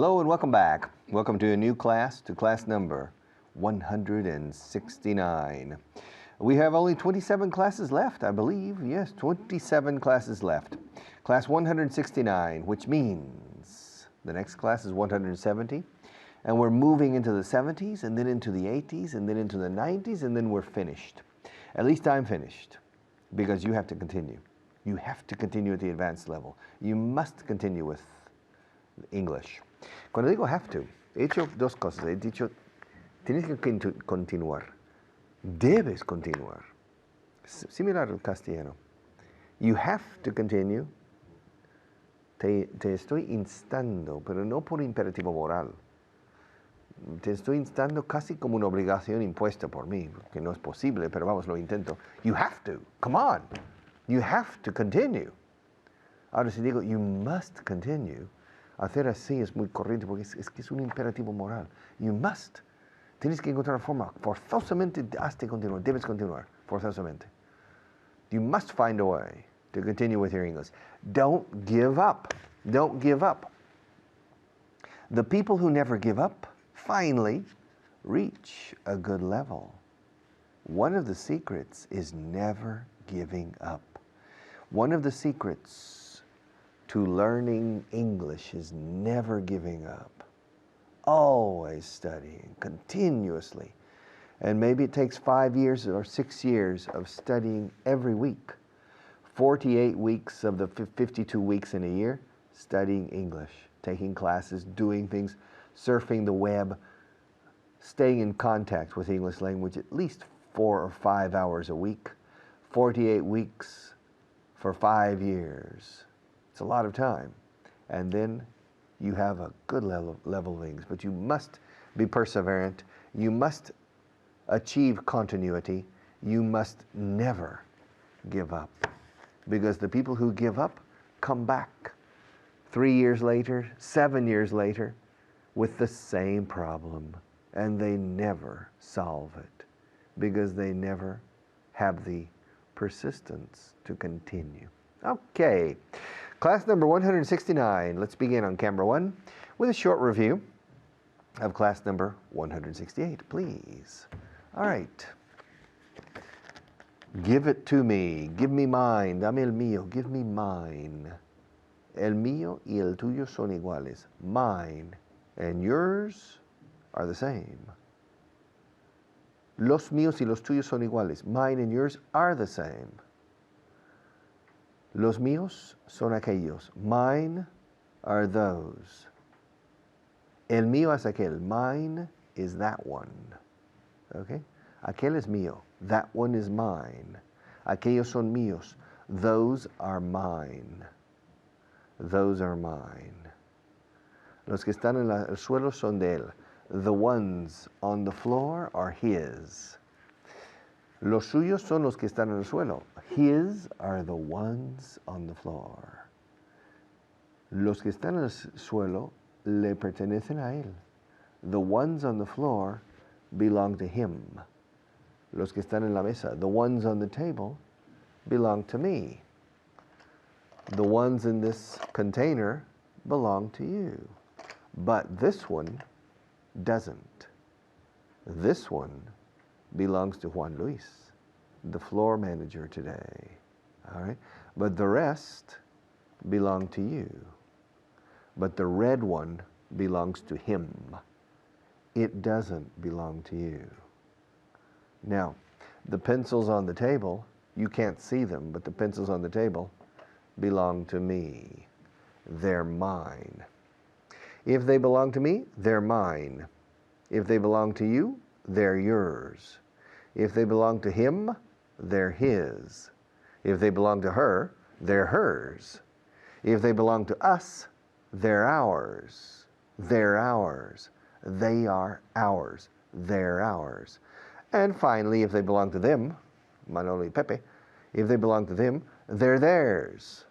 Hello and welcome back. Welcome to a new class, to class number 169. We have only 27 classes left, I believe. Yes, 27 classes left. Class 169, which means the next class is 170. And we're moving into the 70s, and then into the 80s, and then into the 90s, and then we're finished. At least I'm finished, because you have to continue. You have to continue at the advanced level. You must continue with English. Cuando digo have to, he hecho dos cosas. He dicho, tienes que continuar. Debes continuar. Similar al castellano. You have to continue. Te estoy instando, pero no por imperativo moral. Te estoy instando casi como una obligación impuesta por mí, que no es posible, pero vamos, lo intento. You have to. Come on. You have to continue. Ahora, si digo, you must continue, hacer así es muy corriente porque es que es un imperativo moral. You must. Tienes que encontrar una forma. Forzosamente has de continuar. Debes continuar. Forzosamente. You must find a way to continue with your English. Don't give up. Don't give up. The people who never give up finally reach a good level. One of the secrets is never giving up. One of the secrets to learning English is never giving up. Always studying, continuously. And maybe it takes 5 years or 6 years of studying every week. 48 weeks of the 52 weeks in a year, studying English, taking classes, doing things, surfing the web, staying in contact with the English language at least 4 or 5 hours a week. 48 weeks for 5 years. It's a lot of time. And then you have a good level of English, but you must be perseverant. You must achieve continuity. You must never give up. Because the people who give up come back 3 years later, 7 years later, with the same problem. And they never solve it because they never have the persistence to continue. Okay, class number 169. Let's begin on camera 1 with a short review of class number 168, please. All right. Give it to me. Give me mine. Dame el mío. Give me mine. El mío y el tuyo son iguales. Mine and yours are the same. Los míos y los tuyos son iguales. Mine and yours are the same. Los míos son aquellos. Mine are those. El mío es aquel. Mine is that one. Okay? Aquel es mío. That one is mine. Aquellos son míos. Those are mine. Those are mine. Los que están en el suelo son de él. The ones on the floor are his. Los suyos son los que están en el suelo. His are the ones on the floor. Los que están en el suelo le pertenecen a él. The ones on the floor belong to him. Los que están en la mesa, the ones on the table, belong to me. The ones in this container belong to you. But this one doesn't. This one belongs to Juan Luis, the floor manager today. All right? But the rest belong to you. But the red one belongs to him. It doesn't belong to you. Now, the pencils on the table, you can't see them, but the pencils on the table belong to me. They're mine. If they belong to me, they're mine. If they belong to you, they're yours. If they belong to him, they're his. If they belong to her, they're hers. If they belong to us, they're ours. They're ours. They are ours. They're ours. And finally, if they belong to them, Manolo y Pepe, if they belong to them, they're theirs.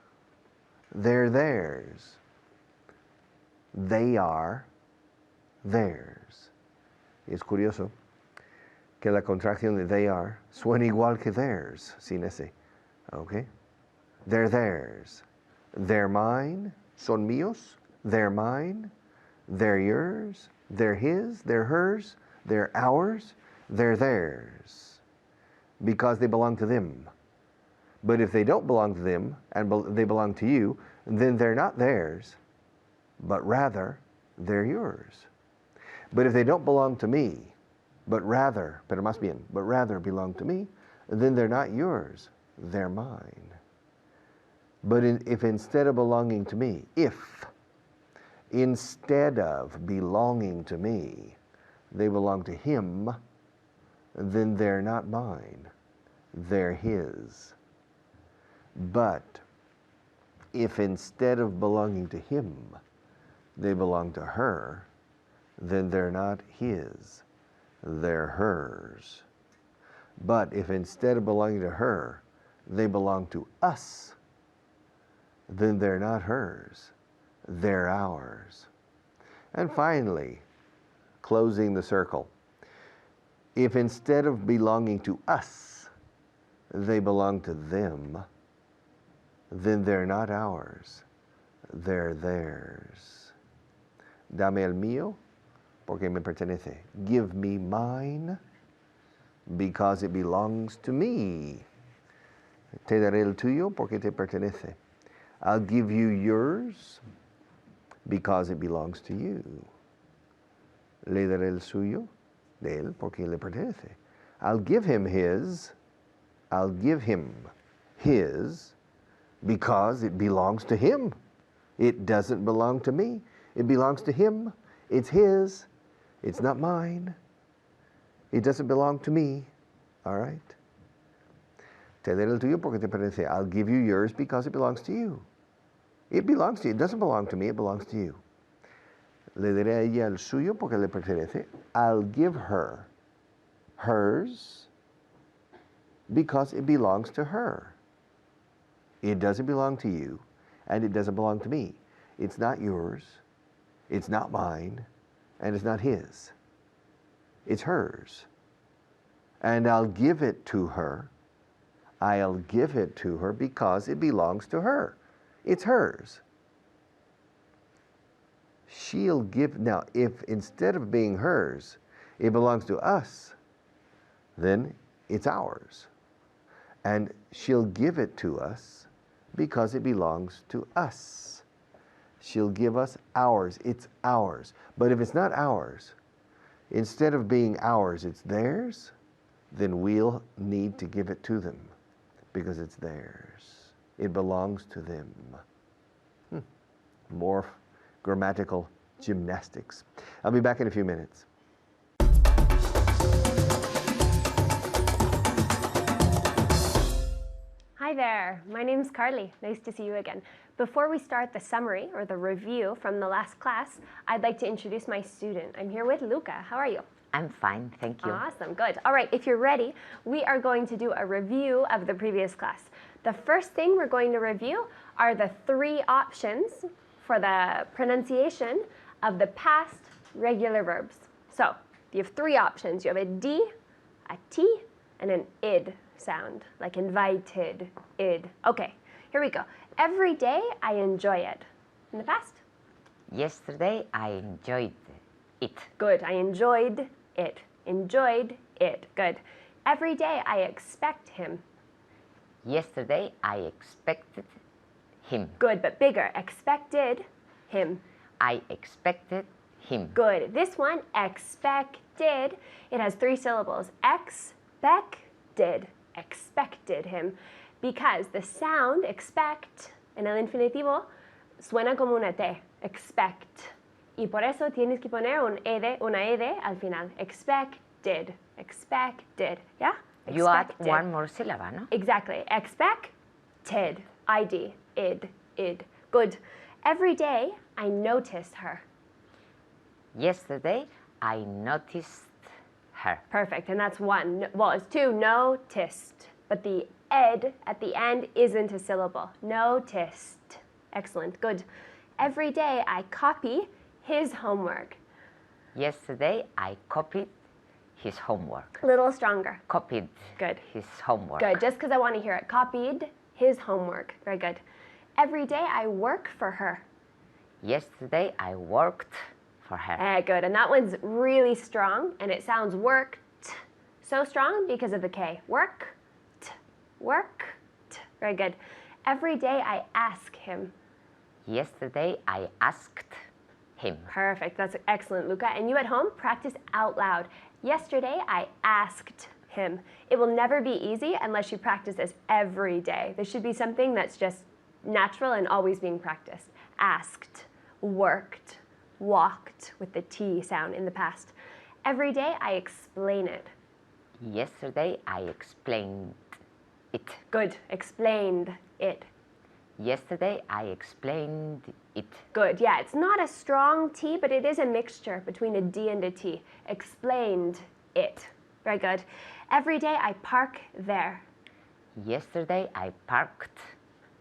They're theirs. They are theirs. Es curioso que la contracción de they are suena igual que theirs, sin ese. Okay? They're theirs. They're mine, son míos. They're mine. They're yours, they're his, they're hers, they're ours, they're theirs, because they belong to them. But if they don't belong to them and they belong to you, then they're not theirs, but rather they're yours. But if they don't belong to me, but rather belong to me, then they're not yours, they're mine. But if instead of belonging to me, instead of belonging to me, they belong to him, then they're not mine, they're his. But if instead of belonging to him, they belong to her, then they're not his, they're hers. But if instead of belonging to her, they belong to us, then they're not hers, they're ours. And finally, closing the circle, if instead of belonging to us, they belong to them, then they're not ours, they're theirs. Dame el mío, porque me pertenece. Give me mine, because it belongs to me. Te daré el tuyo, porque te pertenece. I'll give you yours, because it belongs to you. Le daré el suyo, de él, porque le pertenece. I'll give him his, because it belongs to him. It doesn't belong to me. It belongs to him. It's his. It's not mine. It doesn't belong to me. All right? Te daré el tuyo porque te pertenece. I'll give you yours because it belongs to you. It belongs to you. It doesn't belong to me. It belongs to you. Le daré a ella el suyo porque le pertenece. I'll give her hers because it belongs to her. It doesn't belong to you, and it doesn't belong to me. It's not yours, it's not mine, and it's not his. It's hers. And I'll give it to her. I'll give it to her because it belongs to her. It's hers. She'll give, now if instead of being hers, it belongs to us, then it's ours. And she'll give it to us because it belongs to us. She'll give us ours. It's ours. But if it's not ours, instead of being ours, it's theirs, then we'll need to give it to them because it's theirs. It belongs to them. More grammatical gymnastics. I'll be back in a few minutes. Hi there, my name's Carly. Nice to see you again. Before we start the summary or the review from the last class, I'd like to introduce my student. I'm here with Luca. How are you? I'm fine, thank you. Awesome, good. All right, if you're ready, we are going to do a review of the previous class. The first thing we're going to review are the 3 options for the pronunciation of the past regular verbs. So, you have 3 options. You have a D, a T, and an id sound, like invited, id. Okay, here we go. Every day I enjoy it. In the past? Yesterday I enjoyed it. Good, I enjoyed it. Enjoyed it. Good. Every day I expect him. Yesterday I expected him. Good, but bigger. Expected him. I expected him. Good. This one, expected, it has 3 syllables. Expected. Expected him. Because the sound expect en el infinitivo suena como una T. Expect. Y por eso tienes que poner una ed al final. Expected. Expected. ¿Ya? Expected. You add one more syllable, no? Exactly. Expected. ID. Id. Good. Every day I notice her. Yesterday I noticed her. Perfect. And that's 1. Well, it's 2. Noticed. But the ed at the end isn't a syllable. Noticed. Excellent. Good. Every day I copy his homework. Yesterday I copied his homework. A little stronger. Copied. Good. His homework. Good. Just because I want to hear it. Copied his homework. Very good. Every day I work for her. Yesterday I worked for her. Good. And that one's really strong, and it sounds worked. So strong because of the K. Worked. Worked. Very good. Every day I ask him. Yesterday I asked him. Perfect. That's excellent, Luca. And you at home, practice out loud. Yesterday I asked him. It will never be easy unless you practice this every day. This should be something that's just natural and always being practiced. Asked, worked, walked with the T sound in the past. Every day I explain it. Yesterday I explained it. Good. Explained it. Yesterday I explained it. Good. Yeah, it's not a strong T, but it is a mixture between a D and a T. Explained it. Very good. Every day I park there. Yesterday I parked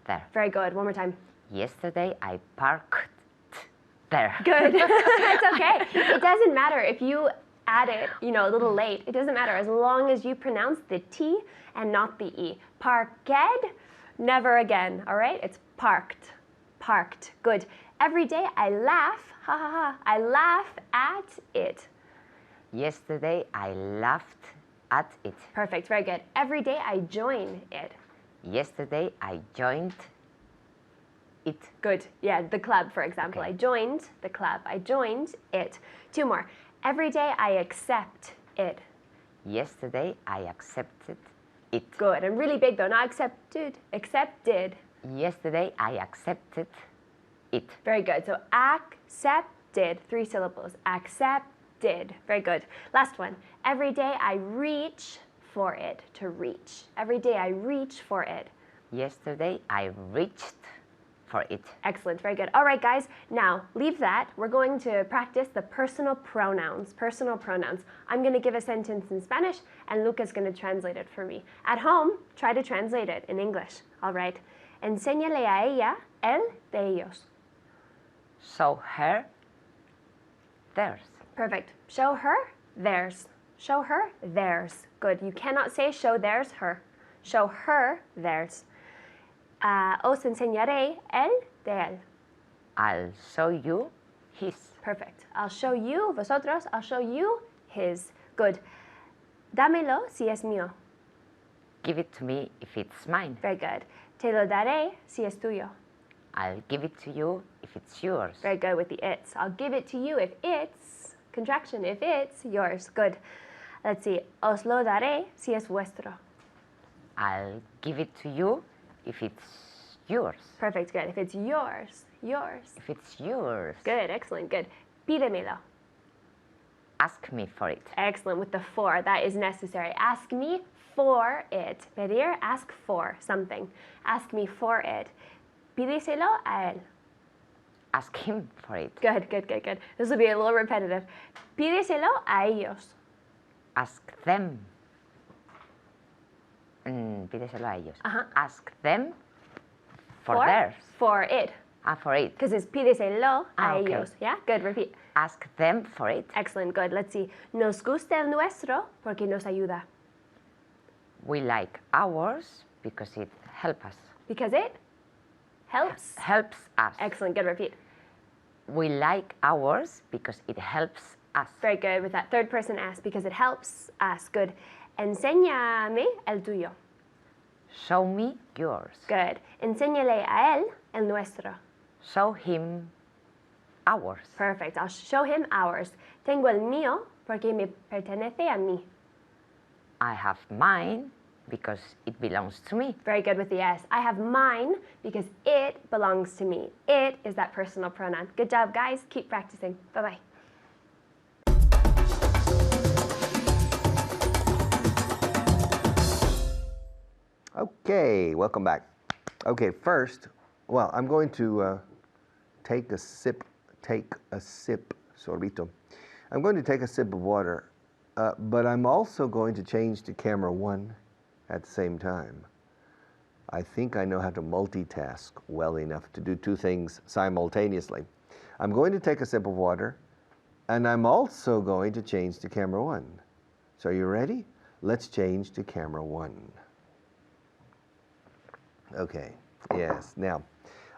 there. Very good. One more time. Yesterday I parked there. Good. It's okay. It doesn't matter if you add it, a little late. It doesn't matter as long as you pronounce the T and not the E. Parked, never again. All right? It's parked. Parked. Good. Every day I laugh. Ha ha ha. I laugh at it. Yesterday I laughed at it. Perfect. Very good. Every day I join it. Yesterday I joined it. Good. Yeah, the club, for example. Okay. I joined the club. I joined it. Two more. Every day I accept it. Yesterday I accepted it. Good. And really big though, not accepted. Accepted. Yesterday I accepted it. Very good. So accepted, 3 syllables. Accepted. Very good. Last one. Every day I reach for it. To reach. Every day I reach for it. Yesterday I reached for it. Excellent. Very good. All right, guys. Now, leave that. We're going to practice the personal pronouns. Personal pronouns. I'm going to give a sentence in Spanish, and Luca's going to translate it for me. At home, try to translate it in English. All right. Enséñale a ella el de ellos. Show her theirs. Perfect. Show her theirs. Show her theirs. Good. You cannot say show theirs her. Show her theirs. Os enseñaré el de él. I'll show you his. Perfect. I'll show you, vosotros, I'll show you his. Good. Dámelo si es mío. Give it to me if it's mine. Very good. Te lo daré si es tuyo. I'll give it to you if it's yours. Very good with the it's. I'll give it to you if it's, contraction, if it's yours. Good. Let's see. Os lo daré si es vuestro. I'll give it to you if it's yours. Perfect. Good. If it's yours, yours. If it's yours. Good. Excellent. Good. Pídemelo. Ask me for it. Excellent. With the for, that is necessary. Ask me for it. Pedir, ask for something. Ask me for it. Pídeselo a él. Ask him for it. Good, good, good, good. This will be a little repetitive. Pídeselo a ellos. Ask them. Pídeselo a ellos. Uh-huh. Ask them for theirs. For it. For it. Because it's pídeselo a Okay. ellos. Yeah? Good. Repeat. Ask them for it. Excellent. Good. Let's see. Nos gusta el nuestro porque nos ayuda. We like ours because it helps us. Because it helps. Helps us. Excellent. Good. Repeat. We like ours because it helps us. Very good with that third person S because it helps us. Good. Enséñame el tuyo. Show me yours. Good. Enséñale a él el nuestro. Show him ours. Perfect. I'll show him ours. Tengo el mío porque me pertenece a mí. I have mine because it belongs to me. Very good with the S. I have mine because it belongs to me. It is that personal pronoun. Good job, guys. Keep practicing. Bye-bye. Okay, welcome back. Okay, first, well, I'm going to take a sip, sorbito. I'm going to take a sip of water, but I'm also going to change to camera 1 at the same time. I think I know how to multitask well enough to do 2 things simultaneously. I'm going to take a sip of water, and I'm also going to change to camera 1. So are you ready? Let's change to camera 1. Okay, yes. Now,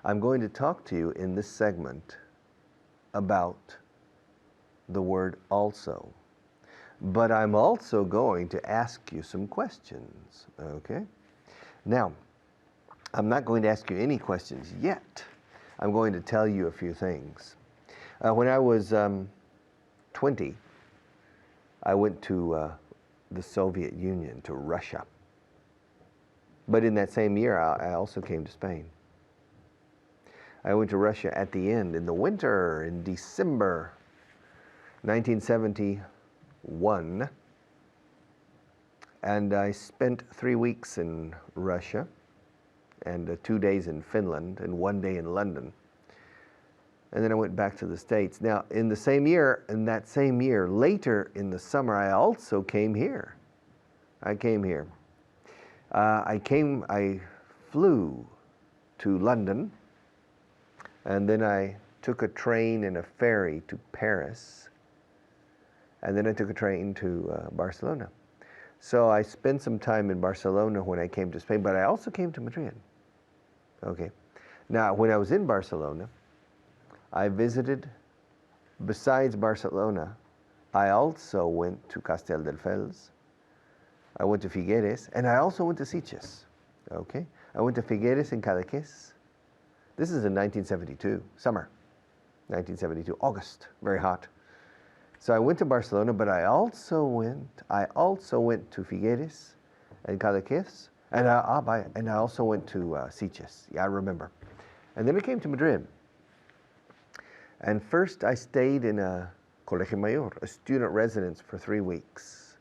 I'm going to talk to you in this segment about the word also. But I'm also going to ask you some questions, okay? Now, I'm not going to ask you any questions yet. I'm going to tell you a few things. When I was 20, I went to the Soviet Union, to Russia. But in that same year, I also came to Spain. I went to Russia at the end, in the winter, in December 1971. And I spent 3 weeks in Russia, and 2 days in Finland, and 1 day in London. And then I went back to the States. Now, in that same year, later in the summer, I also came here. I came here. I flew to London, and then I took a train and a ferry to Paris, and then I took a train to Barcelona. So I spent some time in Barcelona when I came to Spain, but I also came to Madrid. Okay. Now, when I was in Barcelona, I visited, besides Barcelona, I also went to Castelldefels, I went to Figueres, and I also went to Sitges. Okay? I went to Figueres and Cadaqués. This is in 1972, summer, 1972, August, very hot. So I went to Barcelona, but I also went to Figueres and Cadaqués, and I also went to Sitges. Yeah, I remember. And then I came to Madrid. And first I stayed in a Colegio Mayor, a student residence, for 3 weeks.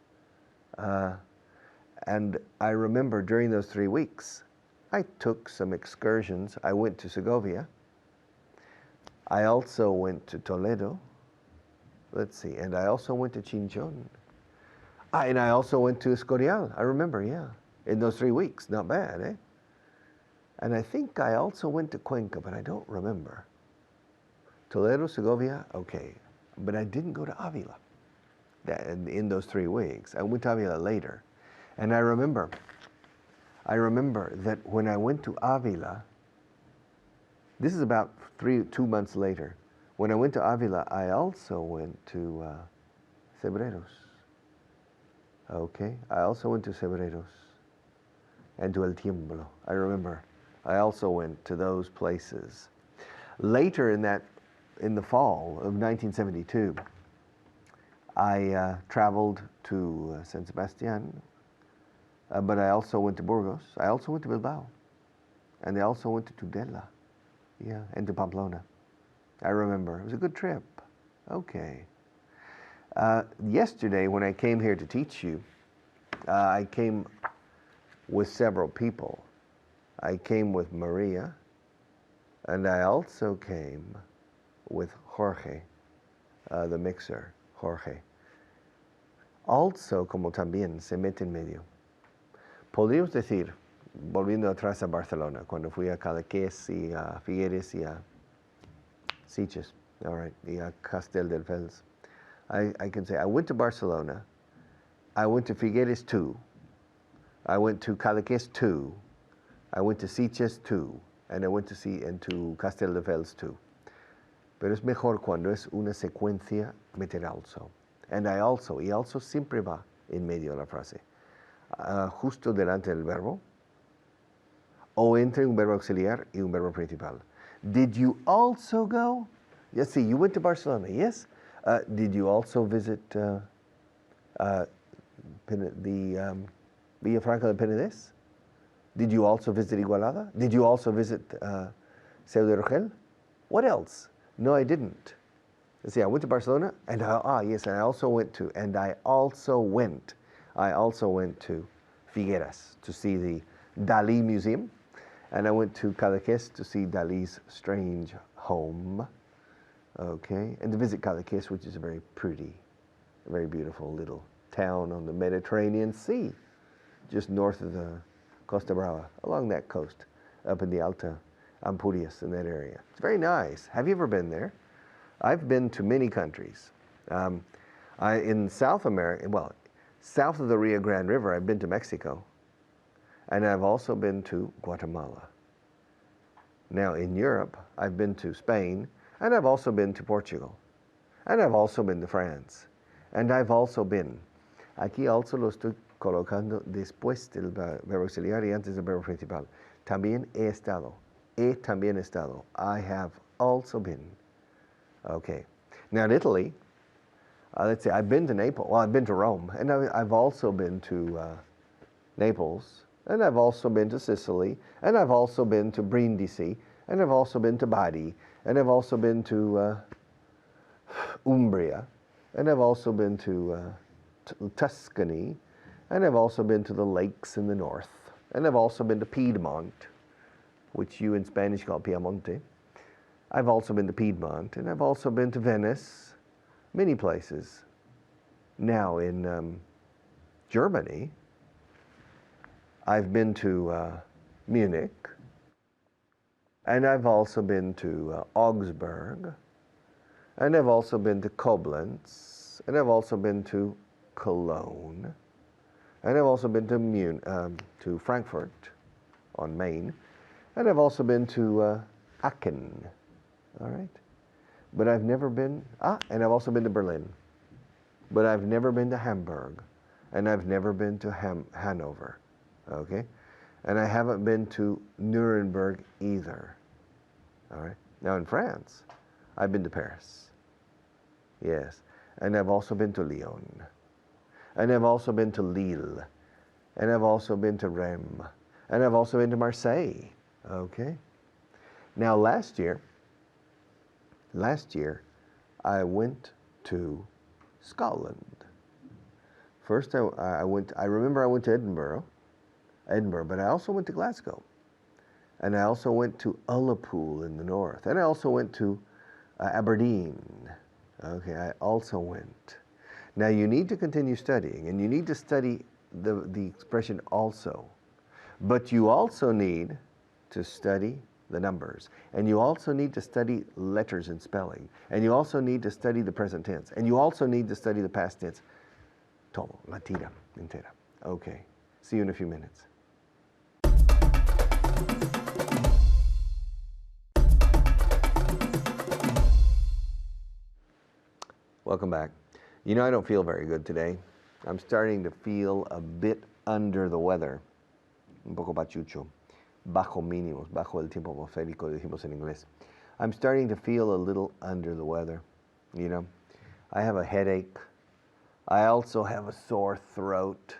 And I remember during those 3 weeks, I took some excursions. I went to Segovia. I also went to Toledo. Let's see, and I also went to Chinchon. And I also went to Escorial. I remember, yeah, in those 3 weeks. Not bad, eh? And I think I also went to Cuenca, but I don't remember. Toledo, Segovia, okay. But I didn't go to Avila in those 3 weeks. I went to Avila later. And I remember that when I went to Avila, this is about 2 months later. When I went to Avila, I also went to Cebreros. Okay, I also went to Cebreros and to El Tiemblo. I remember. I also went to those places. Later in the fall of 1972, I traveled to San Sebastian, but I also went to Burgos. I also went to Bilbao, and I also went to Tudela, yeah, and to Pamplona. I remember. It was a good trip. Okay. Yesterday, when I came here to teach you, I came with several people. I came with Maria, and I also came with Jorge, the mixer, Jorge. Also, como también se mete en medio. Podríamos decir, volviendo atrás a Barcelona, cuando fui a Cadaqués y a Figueres y a Sitges, all right, y a Castelldefels. I can say I went to Barcelona, I went to Figueres too, I went to Cadaqués too, I went to Sitges too, and I went to Castelldefels too. Pero es mejor cuando es una secuencia meter also. And y also siempre va en medio de la frase. Justo delante del verbo, o entre un verbo auxiliar y un verbo principal. Did you also go? Yes, see, you went to Barcelona, yes? Did you also visit the Villafranca de Penedès? Did you also visit Igualada? Did you also visit Seu de Urgell? What else? No, I didn't. See, I went to Barcelona, and I also went to Figueras to see the Dalí Museum, and I went to Cadaqués to see Dalí's strange home, okay, and to visit Cadaqués, which is a very pretty, very beautiful little town on the Mediterranean Sea, just north of the Costa Brava, along that coast, up in the Alta Ampurias, in that area. It's very nice. Have you ever been there? I've been to many countries. In South America, well, south of the Rio Grande River, I've been to Mexico, and I've also been to Guatemala. Now, in Europe, I've been to Spain, and I've also been to Portugal. And I've also been to France. And I've also been. Aquí also lo estoy colocando después del verbo auxiliar y antes del verbo principal. También he estado. He también estado. I have also been. Okay. Now in Italy, let's say I've been to Naples. Well, I've been to Rome. And I've also been to Naples. And I've also been to Sicily. And I've also been to Brindisi. And I've also been to Bari. And I've also been to Umbria. And I've also been to Tuscany. And I've also been to the lakes in the north. And I've also been to Piedmont, which you in Spanish call Piemonte. I've also been to Piedmont. And I've also been to Venice, many places. Now in Germany, I've been to Munich. And I've also been to Augsburg. And I've also been to Koblenz. And I've also been to Cologne. And I've also been to Frankfurt on Main. And I've also been to Aachen. All right? But I've never been, and I've also been to Berlin. But I've never been to Hamburg. And I've never been to Hanover. Okay? And I haven't been to Nuremberg either. All right? Now in France, I've been to Paris. Yes. And I've also been to Lyon. And I've also been to Lille. And I've also been to Reims. And I've also been to Marseille. Okay? Now last year, I went to Scotland. First I remember I went to Edinburgh, but I also went to Glasgow. And I also went to Ullapool in the north. And I also went to Aberdeen. Okay, I also went. Now you need to continue studying, and you need to study the expression also. But you also need to study the numbers. And you also need to study letters and spelling. And you also need to study the present tense. And you also need to study the past tense. Todo, la tira entera. Okay, see you in a few minutes. Welcome back. You know, I don't feel very good today. I'm starting to feel a bit under the weather. Un poco pachucho. Bajo mínimos, bajo el tiempo atmosférico, decimos en inglés. I'm starting to feel a little under the weather. You know, I have a headache. I also have a sore throat.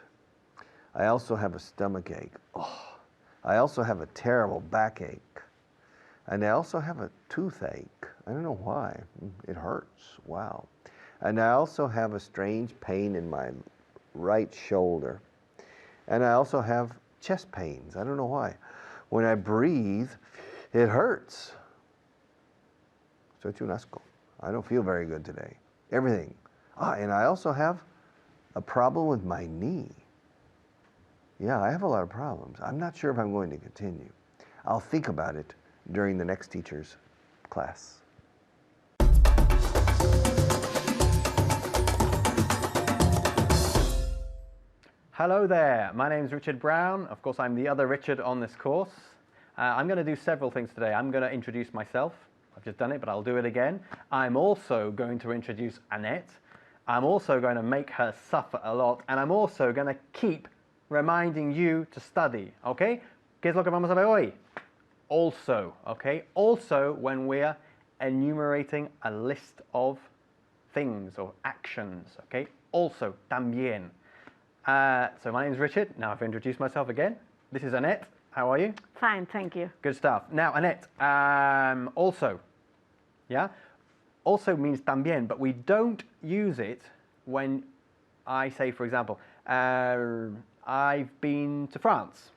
I also have a stomach ache. Oh, I also have a terrible backache. And I also have a toothache. I don't know why. It hurts. Wow. And I also have a strange pain in my right shoulder. And I also have chest pains. I don't know why. When I breathe, it hurts. Soy un asco. I don't feel very good today. Everything. And I also have a problem with my knee. Yeah, I have a lot of problems. I'm not sure if I'm going to continue. I'll think about it during the next teacher's class. Hello there, my name is Richard Brown. Of course, I'm the other Richard on this course. I'm going to do several things today. I'm going to introduce myself. I've just done it, but I'll do it again. I'm also going to introduce Annette. I'm also going to make her suffer a lot, and I'm also going to keep reminding you to study, okay? ¿Qué es lo que vamos a ver hoy? Also, okay? Also when we're enumerating a list of things or actions, okay? Also, también. So my name is Richard. Now I've introduced myself again. This is Annette. How are you? Fine, thank you. Good stuff. Now, Annette, also, yeah? Also means también, but we don't use it when I say, for example, I've been to France.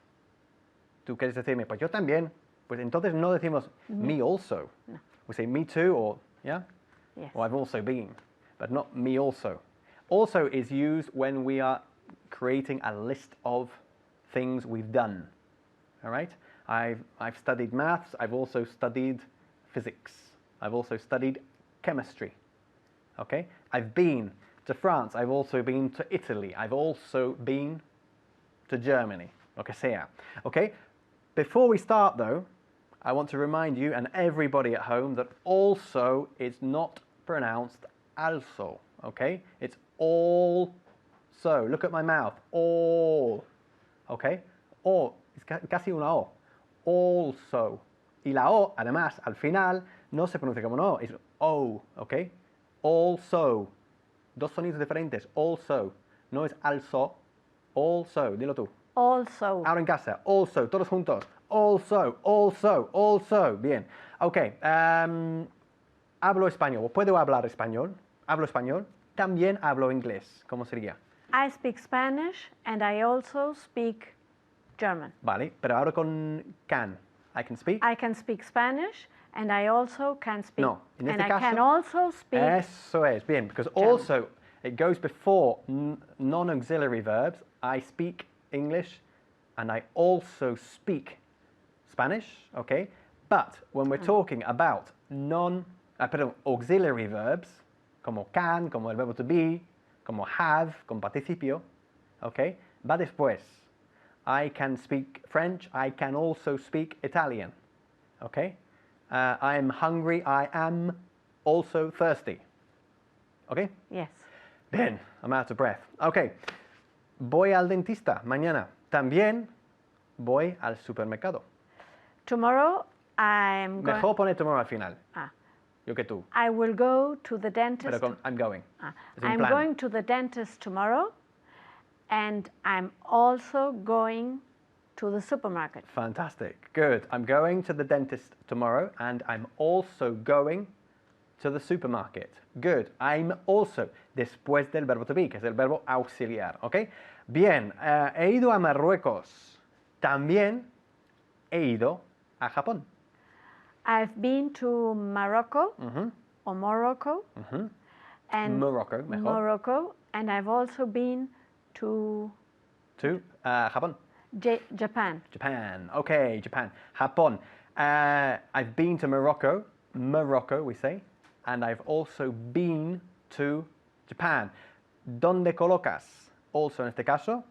¿Tú quieres decirme? Pues yo también. Pues entonces no decimos me also. No. We say me too or, yeah? Yes. Or I've also been, but not me also. Also is used when we are creating a list of things we've done. All right? I've studied maths. I've also studied physics. I've also studied chemistry. Okay? I've been to France. I've also been to Italy. I've also been to Germany. Lo que sea. Okay? Before we start though, I want to remind you and everybody at home that also is not pronounced also, okay? It's all so. Look at my mouth, all, okay? O, es casi una O, also. Y la O, además, al final, no se pronuncia como una O, es O, okay? Also, dos sonidos diferentes, also, no es also, also, dilo tú. Also. Ahora en casa, also, todos juntos, also, also, also, bien. Ok, hablo español, ¿puedo hablar español? Hablo español, también hablo inglés, ¿cómo sería? I speak Spanish and I also speak German. Vale, pero ahora con can. I can speak. I can speak Spanish and I also can speak. No, en este and caso, I can also speak. Eso es, bien, because also it goes before non-auxiliary verbs. I speak English and I also speak Spanish, okay? But when we're talking about auxiliary verbs, como can, como el verbo to be, como have, con participio, okay? Va después. I can speak French, I can also speak Italian, okay? I am hungry, I am also thirsty, okay? Yes. Bien, I'm out of breath. Okay, voy al dentista mañana. También voy al supermercado. Tomorrow I'm going. Mejor poner tomorrow al final. Ah. Yo que tú. I will go to the dentist. Pero con I'm going. Es un I'm plan. going to the dentist tomorrow, and I'm also going to the supermarket. Fantastic. Good. I'm going to the dentist tomorrow, and I'm also going to the supermarket. Good. I'm also, después del verbo to be, que es el verbo auxiliar. ¿Ok? Bien. He ido a Marruecos. También he ido a Japón. I've been to Morocco, or Morocco, and Morocco, mejor. Morocco, and I've also been to To Japón. Japan. Japan. Okay, Japan. Japón. I've been to Morocco. Morocco, we say. And I've also been to Japan. ¿Dónde colocas? Also en este caso.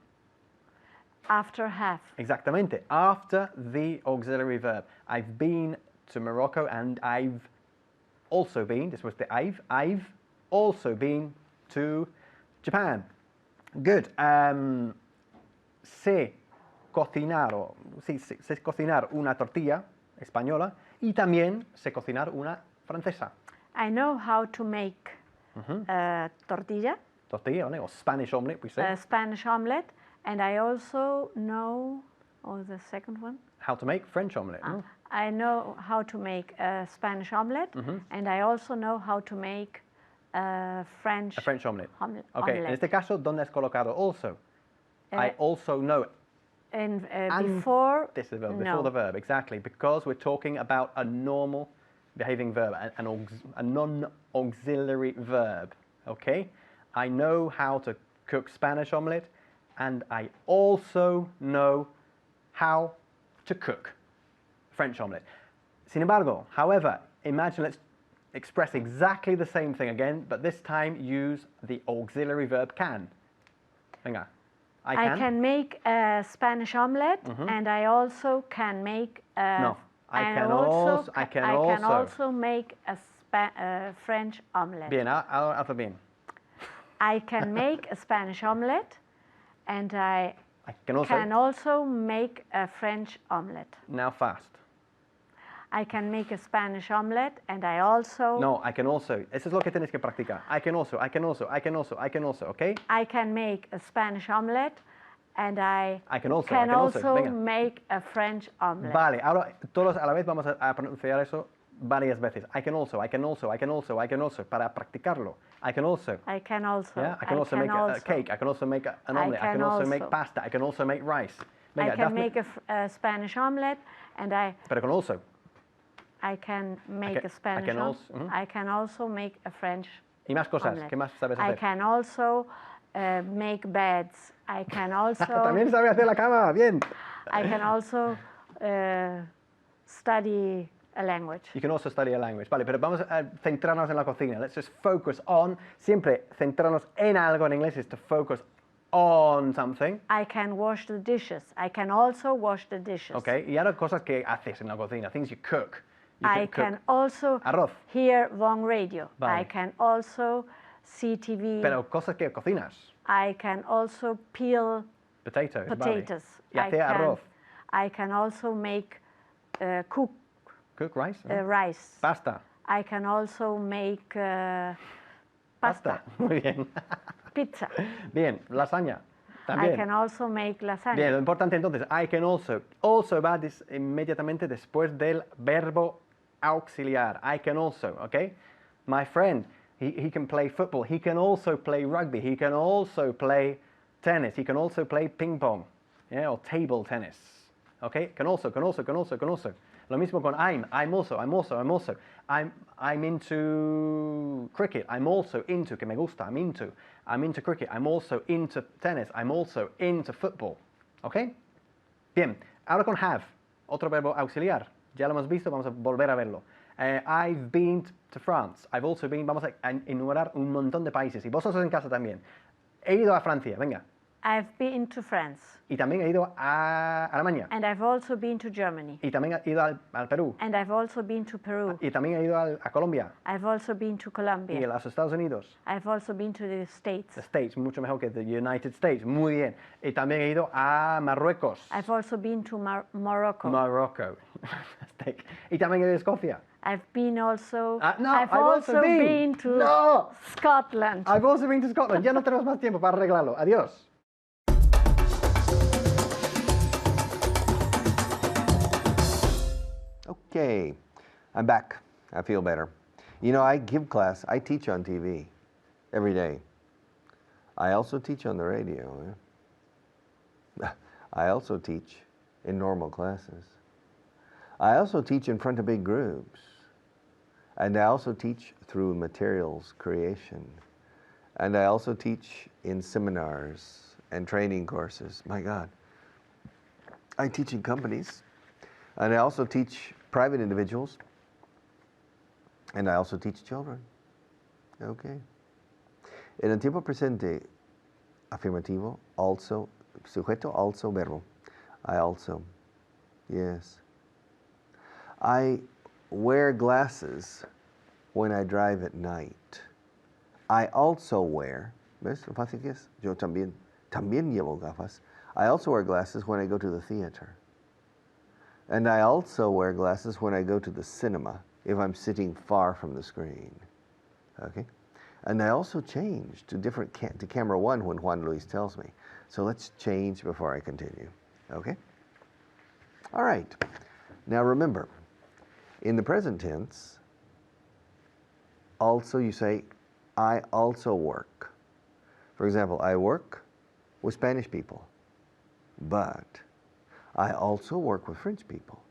After have. Exactamente. After the auxiliary verb. I've been to Morocco and I've also been, this was the I've also been to Japan. Good. Sé cocinar, sé cocinar una tortilla española y también sé cocinar una francesa. I know how to make tortilla, Tortilla, or Spanish omelette, we say. Spanish omelette, and I also know, the second one? How to make French omelette. No? I know how to make a Spanish omelette, and I also know how to make a French, A French omelette. omelette. Okay, en este caso, ¿dónde has colocado also? I also know. And And before, This is the verb, no. before the verb, exactly, because we're talking about a normal behaving verb, a non-auxiliary verb, okay? I know how to cook Spanish omelette, and I also know how to cook French omelette. Sin embargo, however, imagine let's express exactly the same thing again, but this time use the auxiliary verb can. Venga. I can make a Spanish omelette, and I also can make a. No, I can also make a French omelette. Bien, ahora hazlo bien. I can make a Spanish omelette, and I can also make a French omelette. Now fast. I can make a Spanish omelette, and I also. No, I can also. Eso es lo que tienes que practicar. I can also, okay? I can make a Spanish omelette, and I can also, venga. make a French omelette. Vale, ahora todos a la vez vamos a pronunciar eso varias veces. I can also, para practicarlo. I can also. Yeah, I can also make a cake. I can also make an omelette. I can also make pasta. I can also make rice. Venga, I can make a Spanish omelette, and Pero con also. I can make a Spanish omelette. I can also make a French Y más cosas. omelette. ¿Qué más sabes I hacer? can also make beds. I can also. También sabe hacer la cama. Bien. I can also study a language. You can also study a language. Vale, pero vamos a centrarnos en la cocina. Let's just focus on. Siempre centrarnos en algo en inglés is to focus on something. I can wash the dishes. I can also wash the dishes. Okay. Y ahora cosas que haces en la cocina. Things you cook. I can also Arroz. hear Vaughan radio. Vale. I can also see TV. Pero cosas que cocinas. I can also peel Potatoes. potatoes. Vale. Y hacer arroz. I can also make cook Cook rice. rice. Pasta. I can also make pasta. Muy bien. Pizza. Bien, lasaña. I También. can also make lasagna. Bien, lo importante entonces, I can also. Also va inmediatamente después del verbo auxiliar. I can also, okay? My friend, he can play football. He can also play rugby. He can also play tennis. He can also play ping pong, yeah, or table tennis. Okay? Can also. Lo mismo con I'm also. I'm into cricket. I'm also into, que me gusta, I'm into cricket. I'm also into tennis. I'm also into football. ¿Ok? Bien, ahora con have, otro verbo auxiliar. Ya lo hemos visto, vamos a volver a verlo. I've been to France. I've also been, vamos a enumerar un montón de países. Y vosotros en casa también. He ido a Francia, venga. I've been to France. Y también he ido a Alemania. And I've also been to Germany. Y también he ido al Perú. And I've also been to Peru. Y también he ido a Colombia. I've also been to Colombia. Y a los Estados Unidos. I've also been to the States. The States, mucho mejor que the United States. Muy bien. Y también he ido a Marruecos. I've also been to Morocco. Morocco. Y también he ido a Escocia. I've been also. No, I've also been to No. Scotland. I've also been to Scotland. Ya no tenemos más tiempo para arreglarlo. Adiós. Okay, I'm back. I feel better. You know, I give class, I teach on TV every day. I also teach on the radio. I also teach in normal classes. I also teach in front of big groups. And I also teach through materials creation. And I also teach in seminars and training courses. My God. I teach in companies. And I also teach private individuals. And I also teach children. Okay. En el tiempo presente afirmativo, also, sujeto, also, verbo. I also. Yes. I wear glasses when I drive at night. I also wear, ¿ves lo fácil que es? Yo también llevo gafas. I also wear glasses when I go to the theater. And I also wear glasses when I go to the cinema if I'm sitting far from the screen. Okay? And I also change to camera 1 when Juan Luis tells me. So let's change before I continue. Okay? All right. Now remember, in the present tense, also you say, I also work. For example, I work with Spanish people, but I also work with French people,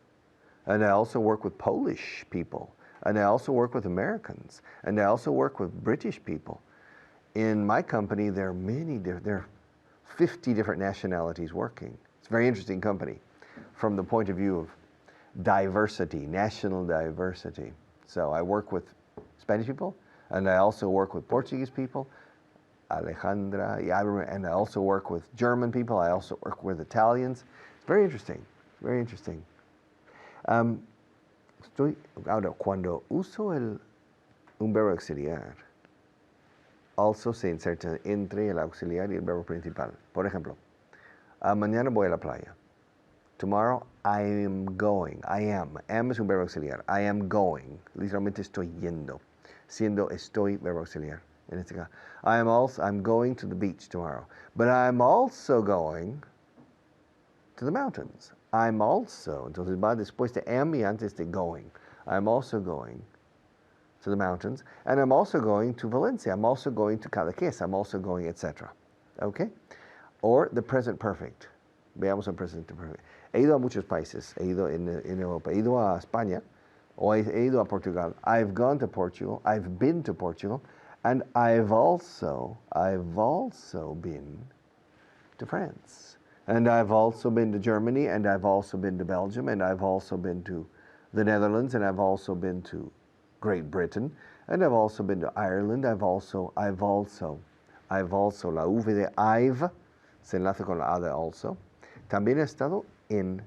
and I also work with Polish people, and I also work with Americans, and I also work with British people. In my company, there are 50 different nationalities working. It's a very interesting company from the point of view of diversity, national diversity. So I work with Spanish people, and I also work with Portuguese people, Alejandra, and I also work with German people, I also work with Italians. It's very interesting, very interesting. Ahora, cuando uso un verbo auxiliar, also se inserta entre el auxiliar y el verbo principal. Por ejemplo, mañana voy a la playa. Tomorrow I am going. I am. Am es un verbo auxiliar. I am going. Literalmente estoy yendo. Siendo estoy verbo auxiliar. En este caso. I'm going to the beach tomorrow. But I'm also going to the mountains. I'm also. Entonces va después de am y antes de going. I'm also going to the mountains. And I'm also going to Valencia. I'm also going to Cadaqués. I'm also going, etc. Okay? Or the present perfect. Veamos el present perfect. He ido a muchos países. He ido en Europa. He ido a España. O he ido a Portugal. I've gone to Portugal. I've been to Portugal. And I've also been to France. And I've also been to Germany. And I've also been to Belgium. And I've also been to the Netherlands. And I've also been to Great Britain. And I've also been to Ireland. I've also, la V de I've, se enlaza con la A de also. También he estado en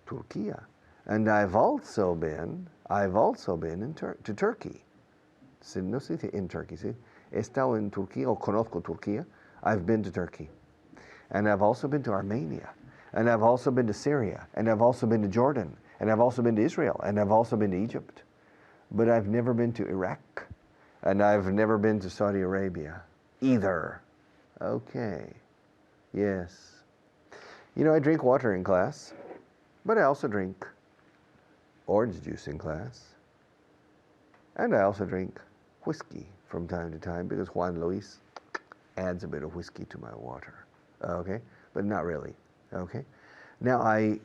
Turquía. And I've also been I've also been to Turkey. No se dice in Turkey, ¿sí? He estado en Turquía o conozco Turquía. I've been to Turkey. And I've also been to Armenia. And I've also been to Syria. And I've also been to Jordan. And I've also been to Israel. And I've also been to Egypt. But I've never been to Iraq. And I've never been to Saudi Arabia either. Okay. Yes. You know, I drink water in class, but I also drink orange juice in class. And I also drink whiskey from time to time because Juan Luis adds a bit of whiskey to my water. Okay? But not really. Okay? Now, I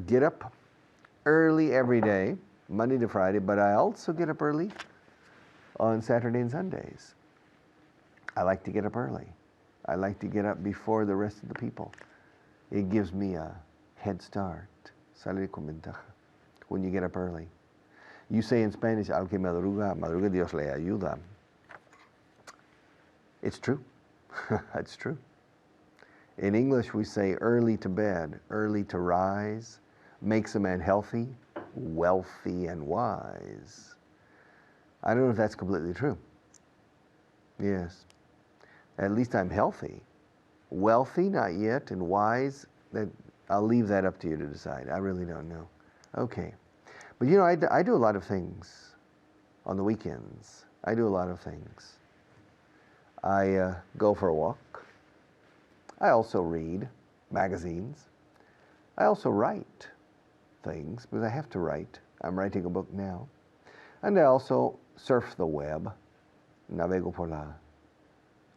get up early every day, Monday to Friday, but I also get up early on Saturday and Sundays. I like to get up early. I like to get up before the rest of the people. It gives me a head start. Salir con ventaja. When you get up early. You say in Spanish, al que madruga, madruga Dios le ayuda. It's true. It's true. In English, we say early to bed, early to rise, makes a man healthy, wealthy, and wise. I don't know if that's completely true. Yes. At least I'm healthy. Wealthy, not yet, and wise, that I'll leave that up to you to decide. I really don't know. Okay. But you know, I do a lot of things on the weekends. I do a lot of things. I go for a walk. I also read magazines. I also write things, because I have to write. I'm writing a book now. And I also surf the web. Navego por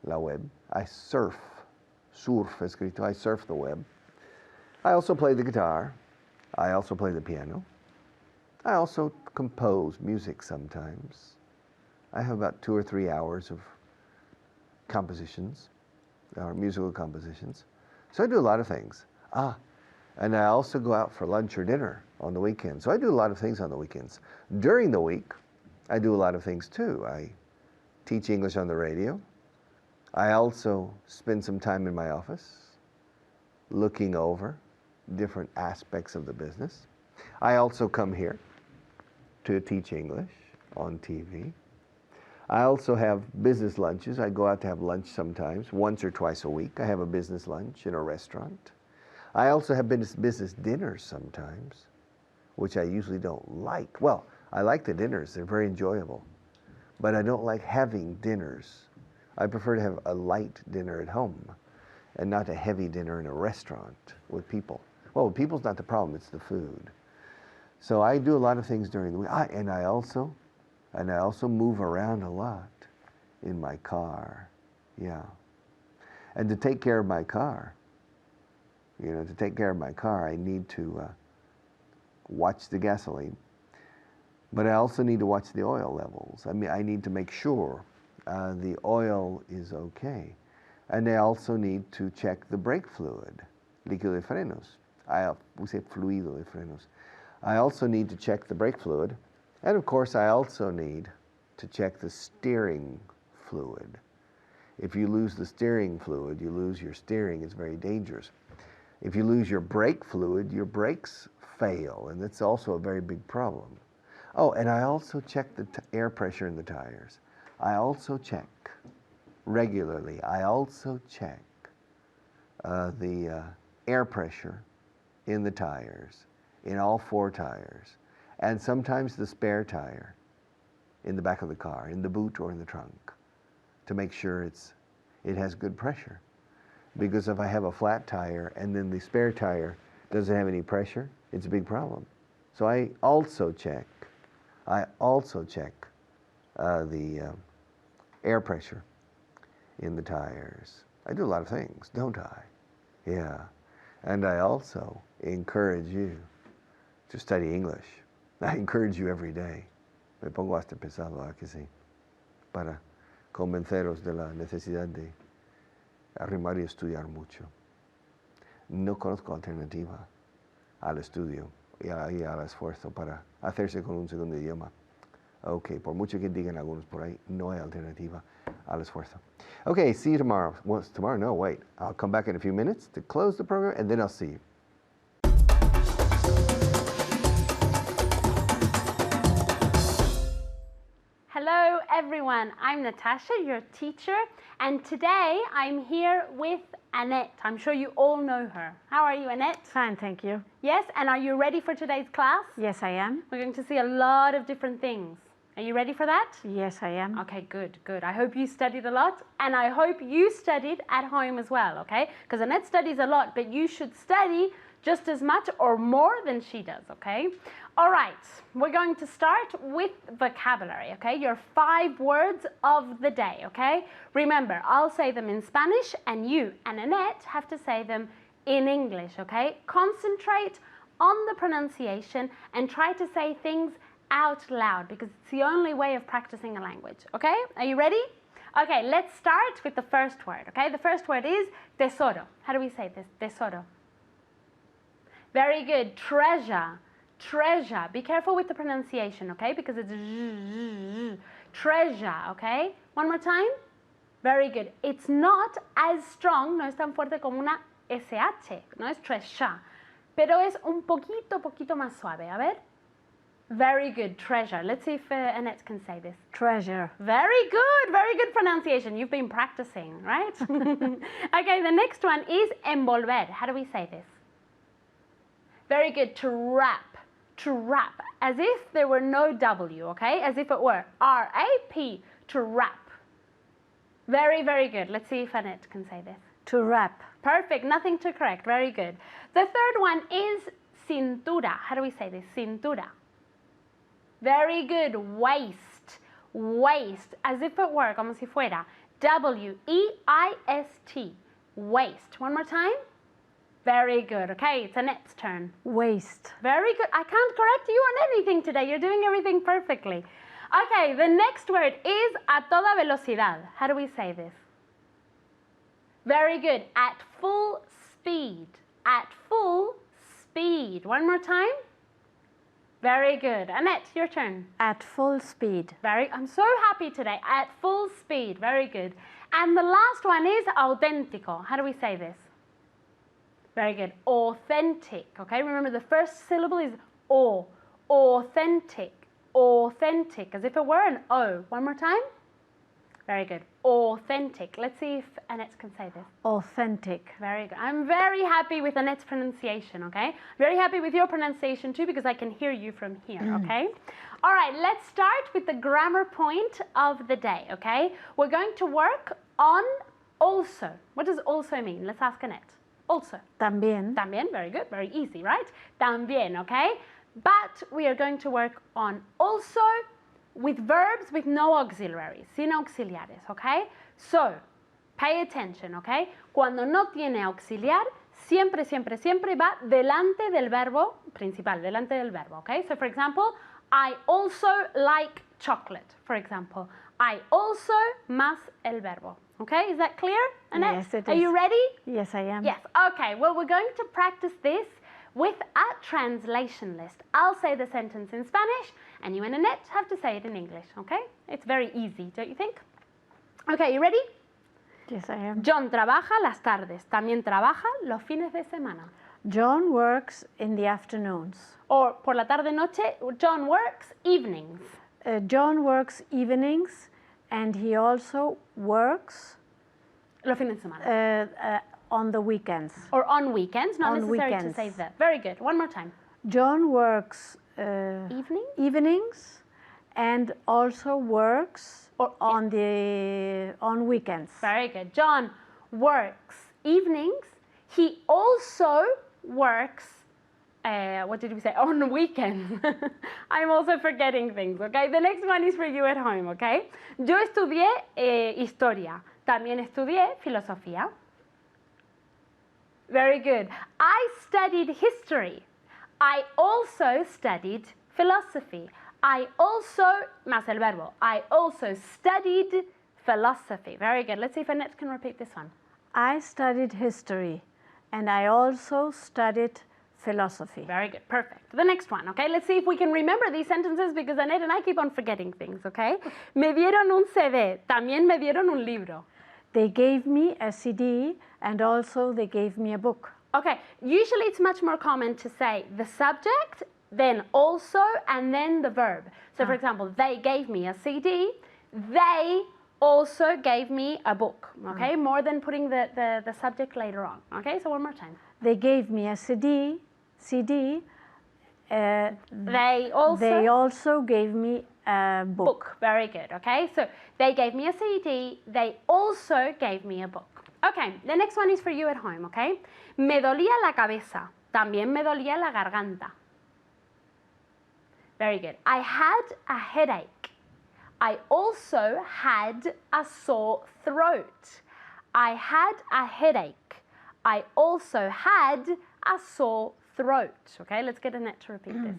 la web. I surf escrito. I surf the web. I also play the guitar. I also play the piano. I also compose music sometimes. I have about 2 or 3 hours of compositions, or musical compositions. So I do a lot of things. And I also go out for lunch or dinner on the weekends. So I do a lot of things on the weekends. During the week, I do a lot of things too. I teach English on the radio. I also spend some time in my office looking over different aspects of the business. I also come here to teach English on TV. I also have business lunches. I go out to have lunch sometimes, once or twice a week. I have a business lunch in a restaurant. I also have business dinners sometimes, which I usually don't like. Well, I like the dinners. They're very enjoyable. But I don't like having dinners. I prefer to have a light dinner at home and not a heavy dinner in a restaurant with people. Well, with people's not the problem, it's the food. So I do a lot of things during the week. And I also move around a lot in my car. Yeah. And to take care of my car, I need to watch the gasoline. But I also need to watch the oil levels. I mean, I need to make sure the oil is okay. And I also need to check the brake fluid, líquido de frenos. We say fluido de frenos. I also need to check the brake fluid. And of course, I also need to check the steering fluid. If you lose the steering fluid, you lose your steering. It's very dangerous. If you lose your brake fluid, your brakes fail, and that's also a very big problem. Oh, and I also check the air pressure in the tires. I also check regularly. I also check the air pressure in the tires, in all 4 tires, and sometimes the spare tire in the back of the car, in the boot or in the trunk, to make sure it has good pressure. Because if I have a flat tire and then the spare tire doesn't have any pressure, it's a big problem. So I also check the air pressure in the tires. I do a lot of things, don't I? Yeah. And I also encourage you to study English. I encourage you every day. Me pongo hasta pesado, ¿a que sí? Para convenceros de la necesidad de arrimar y estudiar mucho. No conozco alternativa al estudio y al esfuerzo para hacerse con un segundo idioma. Okay, por mucho que digan algunos por ahí, no hay alternativa al esfuerzo. Okay, see you tomorrow. Well, tomorrow? No, wait. I'll come back in a few minutes to close the program, and then I'll see you. everyone. I'm Natasha, your teacher, and today I'm here with Annette. I'm sure you all know her. How are you, Annette? Fine, thank you. Yes, and are you ready for today's class? Yes, I am. We're going to see a lot of different things. Are you ready for that? Yes, I am. Okay, good, good. I hope you studied a lot, and I hope you studied at home as well, okay? Because Annette studies a lot, but you should study just as much or more than she does, okay? All right, we're going to start with vocabulary, okay? Your 5 words of the day, okay? Remember, I'll say them in Spanish, and you and Annette have to say them in English, okay? Concentrate on the pronunciation and try to say things out loud because it's the only way of practicing a language, okay? Are you ready? Okay, let's start with the first word, okay? The first word is tesoro. How do we say this? Tesoro. Very good. Treasure. Treasure. Be careful with the pronunciation, okay? Because it's treasure, okay? One more time. Very good. It's not as strong, no es tan fuerte como una SH, no es treasure, pero es un poquito más suave. A ver. Very good. Treasure. Let's see if Annette can say this. Treasure. Very good pronunciation. You've been practicing, right? Okay, the next one is envolver. How do we say this? Very good. To wrap. To wrap. As if there were no W, okay? As if it were R-A-P. To wrap. Very good. Let's see if Annette can say this. To wrap. Perfect. Nothing to correct. Very good. The third one is cintura. How do we say this? Cintura. Very good. Waist. Waist. As if it were, como si fuera. W-E-I-S-T. Waist. One more time. Very good. Okay, it's Annette's turn. Waist. Very good. I can't correct you on anything today. You're doing everything perfectly. Okay, the next word is a toda velocidad. How do we say this? Very good. At full speed. At full speed. One more time. Very good. Annette, your turn. At full speed. I'm so happy today. At full speed. Very good. And the last one is auténtico. How do we say this? Very good. Authentic. Okay, remember the first syllable is O. Authentic. Authentic. As if it were an O. One more time. Very good. Authentic. Let's see if Annette can say this. Authentic. Very good. I'm very happy with Annette's pronunciation, okay? Very happy with your pronunciation too because I can hear you from here, okay? All right, let's start with the grammar point of the day, okay? We're going to work on also. What does also mean? Let's ask Annette. Also. También. También, very good, very easy, right? También, okay? But we are going to work on also with verbs with no auxiliaries, sin auxiliares, okay? So, pay attention, okay? Cuando no tiene auxiliar, siempre va delante del verbo principal, delante del verbo, okay? So, for example, I also like chocolate, for example. I also más el verbo. Okay, is that clear, Annette? Yes, it is. Are you ready? Yes, I am. Yes, okay. Well, we're going to practice this with a translation list. I'll say the sentence in Spanish, and you and Annette have to say it in English, okay? It's very easy, don't you think? Okay, you ready? Yes, I am. John trabaja las tardes. También trabaja los fines de semana. John works in the afternoons. Or por la tarde-noche, John works evenings. John works evenings, and he also works Los fines de semana. on the weekends. Or on weekends, not On necessary weekends. to say that. Very good. One more time. John works Evenings? and also works Or- on weekends. Very good. John works evenings. He also works, what did we say? On weekends. I'm also forgetting things, okay? The next one is for you at home, okay? Yo estudié historia. También estudié filosofía. Very good. I studied history. I also studied philosophy. I also, más el verbo. I also studied philosophy. Very good. Let's see if Annette can repeat this one. I studied history, and I also studied philosophy. Very good. Perfect. The next one, okay? Let's see if we can remember these sentences because Annette and I keep on forgetting things, okay? Me dieron un CD. También me dieron un libro. They gave me a CD, and also they gave me a book. Okay, usually it's much more common to say the subject, then also, and then the verb. So for example, they gave me a CD, They also gave me a book, okay? More than putting the subject later on, okay? So one more time. They gave me a CD. They also... They also gave me a book. Very good, okay? So they gave me a CD. They also gave me a book. Okay, the next one is for you at home, okay? Me dolía la cabeza. También me dolía la garganta. Very good. I had a headache. I also had a sore throat. I had a headache. I also had a sore throat. Okay, let's get Annette to repeat this.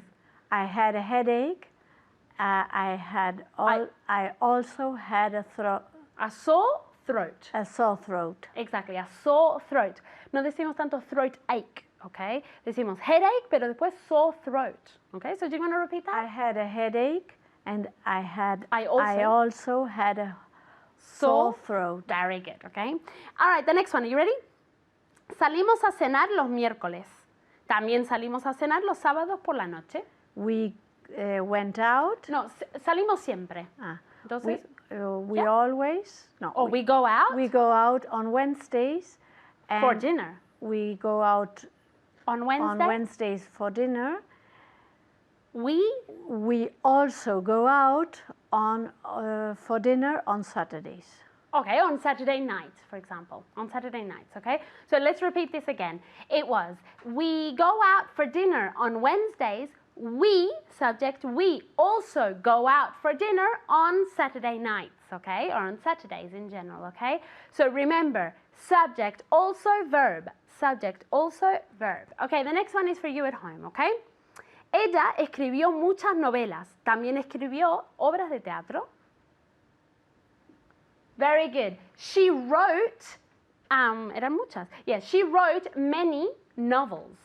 I had a headache. I also had a sore throat. A sore throat. Exactly, a sore throat. No decimos tanto throat ache, okay? Decimos headache, pero después sore throat. Okay, so do you want to repeat that? I had a headache and I also had a sore throat. Very good, okay? All right, the next one, are you ready? Salimos a cenar los miércoles. También salimos a cenar los sábados por la noche. We went out. No, salimos siempre. Entonces, we always. No. Or we go out. We go out on Wednesdays. And for dinner. We go out on Wednesdays for dinner. We also go out for dinner on Saturdays. Okay, on Saturday nights, for example. On Saturday nights, okay? So let's repeat this again. It was, we go out for dinner on Wednesdays. We, subject, we also go out for dinner on Saturday nights, okay? Or on Saturdays in general, okay? So remember, subject, also verb. Subject, also verb. Okay, the next one is for you at home, okay? Ella escribió muchas novelas. También escribió obras de teatro. Very good. She wrote, eran muchas. Yes, she wrote many novels.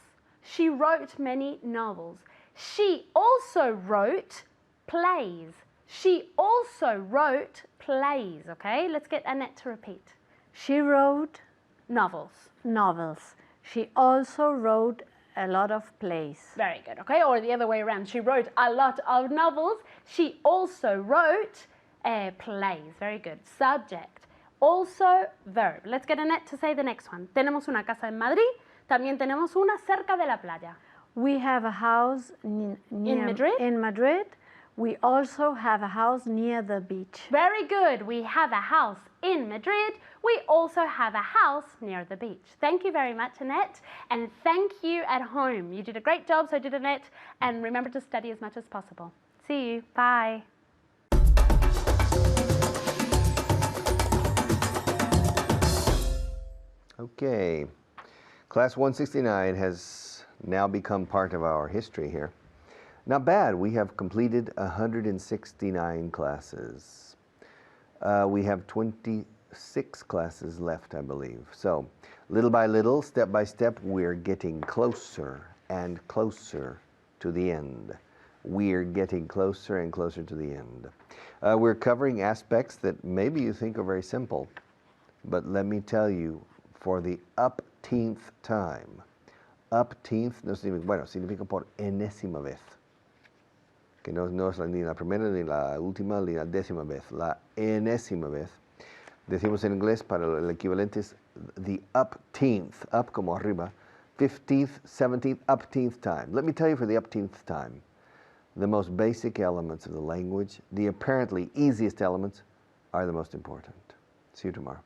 She wrote many novels. She also wrote plays. She also wrote plays, okay? Let's get Annette to repeat. She wrote novels. She also wrote a lot of plays. Very good, okay? Or the other way around. She wrote a lot of novels. She also wrote plays. Very good. Subject. Also verb. Let's get Annette to say the next one. Tenemos una casa en Madrid. También tenemos una cerca de la playa. We have a house in Madrid. We also have a house near the beach. Very good. We have a house in Madrid. We also have a house near the beach. Thank you very much, Annette. And thank you at home. You did a great job, so did Annette. And remember to study as much as possible. See you. Bye. Okay. Class 169 has now become part of our history here. Not bad. We have completed 169 classes. We have 26 classes left, I believe. So, little by little, step by step, we're getting closer and closer to the end. We're getting closer and closer to the end. We're covering aspects that maybe you think are very simple, but let me tell you, for the upteenth time, upteenth no significa, bueno, significa por enésima vez. Que no es ni la primera, ni la última, ni la décima vez. La enésima vez. Decimos en inglés, para el equivalente es the upteenth, up como arriba, 15th, 17th, upteenth time. Let me tell you for the upteenth time, the most basic elements of the language, the apparently easiest elements, are the most important. See you tomorrow.